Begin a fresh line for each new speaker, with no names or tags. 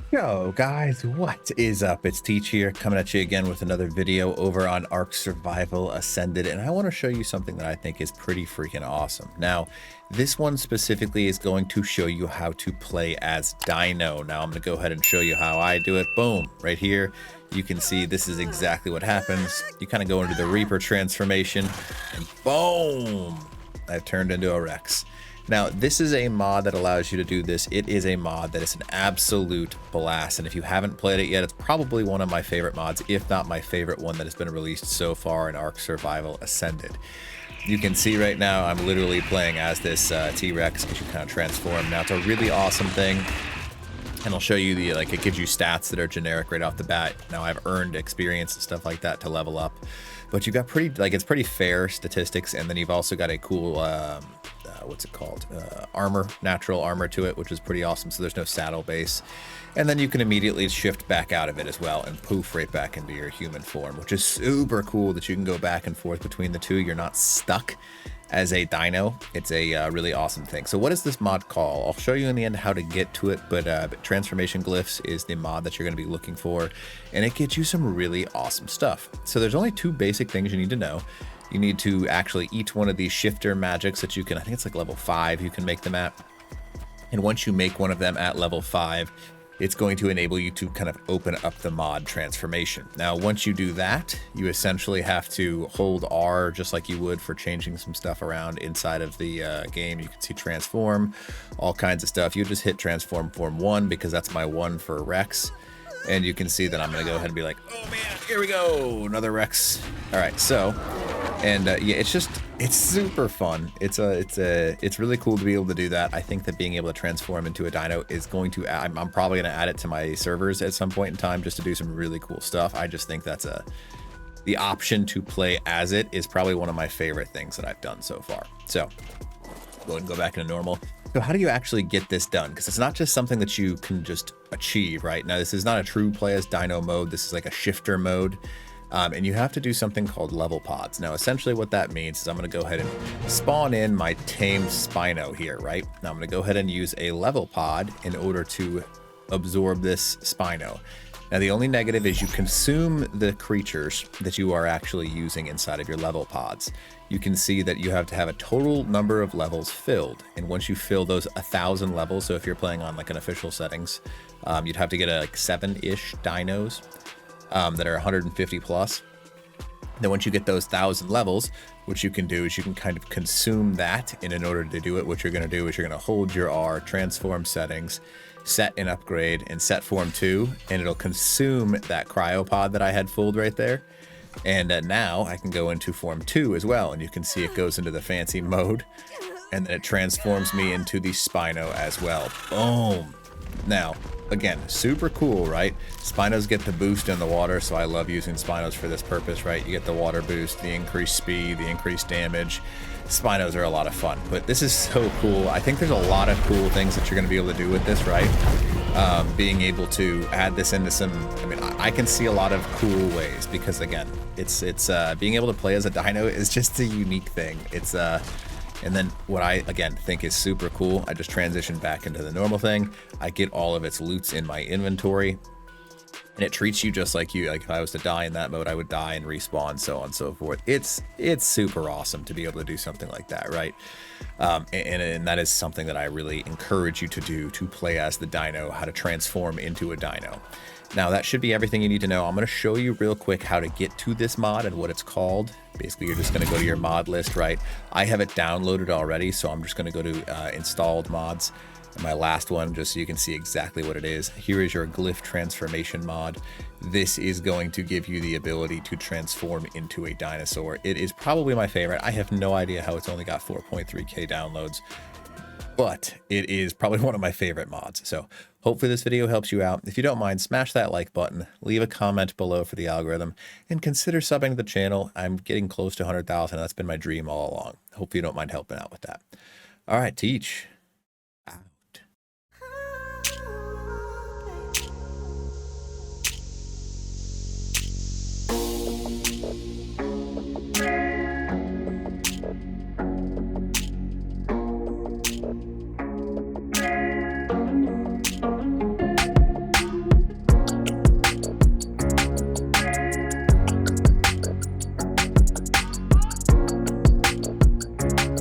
Yo guys, what is up? It's Teach here, coming at you again with another video over on Ark Survival Ascended, and I want to show you something that I think is pretty freaking awesome. Now, this one specifically is going to show you how to play as DINO. Now, I'm going to go ahead and show you how I do it. Boom, right here. You can see this is exactly what happens. You kind of go into the Reaper transformation, and boom, I've turned into a Rex. Now, this is a mod that allows you to do this. It is a mod that is an absolute blast, and if you haven't played it yet, it's probably one of my favorite mods, if not my favorite one that has been released so far in Ark Survival Ascended. You can see right now I'm literally playing as this T-Rex because you kind of transform. Now, it's a really awesome thing, and I'll show you the, it gives you stats that are generic right off the bat. Now, I've earned experience and stuff like that to level up, but you've got it's pretty fair statistics, and then you've also got a cool what's it called, natural armor to it, which is pretty awesome. So there's no saddle base, and then you can immediately shift back out of it as well and poof right back into your human form, which is super cool that you can go back and forth between the two. You're not stuck as a dino. It's a really awesome thing. So what is this mod called? I'll show you in the end how to get to it, but transformation glyphs is the mod that you're going to be looking for, and it gets you some really awesome stuff. So there's only two basic things you need to know. You need to actually eat one of these shifter magics that you can, I think it's like level 5 you can make them at. And once you make one of them at level 5, it's going to enable you to kind of open up the mod transformation. Now, once you do that, you essentially have to hold R just like you would for changing some stuff around inside of the game. You can see transform, all kinds of stuff. You just hit transform form 1 because that's my 1 for Rex. And you can see that I'm going to go ahead and be like, oh man, here we go, another Rex. All right, so, and yeah, it's super fun. It's really cool to be able to do that. I think that being able to transform into a dino is going to, I'm probably going to add it to my servers at some point in time just to do some really cool stuff. I just think that's the option to play as it is probably one of my favorite things that I've done so far. So, go ahead and go back into normal. So how do you actually get this done? Because it's not just something that you can just achieve, right? Now, this is not a true play as dino mode. This is like a shifter mode. And you have to do something called level pods. Now, essentially what that means is I'm going to go ahead and spawn in my tamed Spino here, right? Now, I'm going to go ahead and use a level pod in order to absorb this Spino. Now, the only negative is you consume the creatures that you are actually using inside of your level pods. You can see that you have to have a total number of levels filled. And once you fill those 1,000 levels, so if you're playing on like an official settings, you'd have to get like 7-ish dinos that are 150 plus. Then once you get those 1,000 levels, what you can do is you can kind of consume that. And in order to do it, what you're going to do is you're going to hold your R, transform settings, set and upgrade, and set form 2, and it'll consume that cryopod that I had fooled right there. And now I can go into form 2 as well, and you can see it goes into the fancy mode, and then it transforms me into the Spino as well. Boom. Now, again, super cool, right? Spinos get the boost in the water, so I love using Spinos for this purpose, right? You get the water boost, the increased speed, the increased damage. Spinos are a lot of fun, but this is so cool. I think there's a lot of cool things that you're going to be able to do with this, right? Being able to add this into some, I mean, I can see a lot of cool ways because, again, it's being able to play as a dino is just a unique thing. And then what I, again, think is super cool, I just transition back into the normal thing. I get all of its loots in my inventory, and it treats you just like you. Like if I was to die in that mode, I would die and respawn, so on and so forth. It's super awesome to be able to do something like that, right? And that is something that I really encourage you to do, to play as the dino, how to transform into a dino. Now, that should be everything you need to know. I'm going to show you real quick how to get to this mod and what it's called. Basically, you're just going to go to your mod list, right? I have it downloaded already, so I'm just going to go to installed mods. And my last one, just so you can see exactly what it is. Here is your glyph transformation mod. This is going to give you the ability to transform into a dinosaur. It is probably my favorite. I have no idea how it's only got 4.3K downloads, but it is probably one of my favorite mods. So hopefully this video helps you out. If you don't mind, smash that like button, leave a comment below for the algorithm, and consider subbing to the channel. I'm getting close to 100,000. That's been my dream all along. Hopefully you don't mind helping out with that. All right, Teach.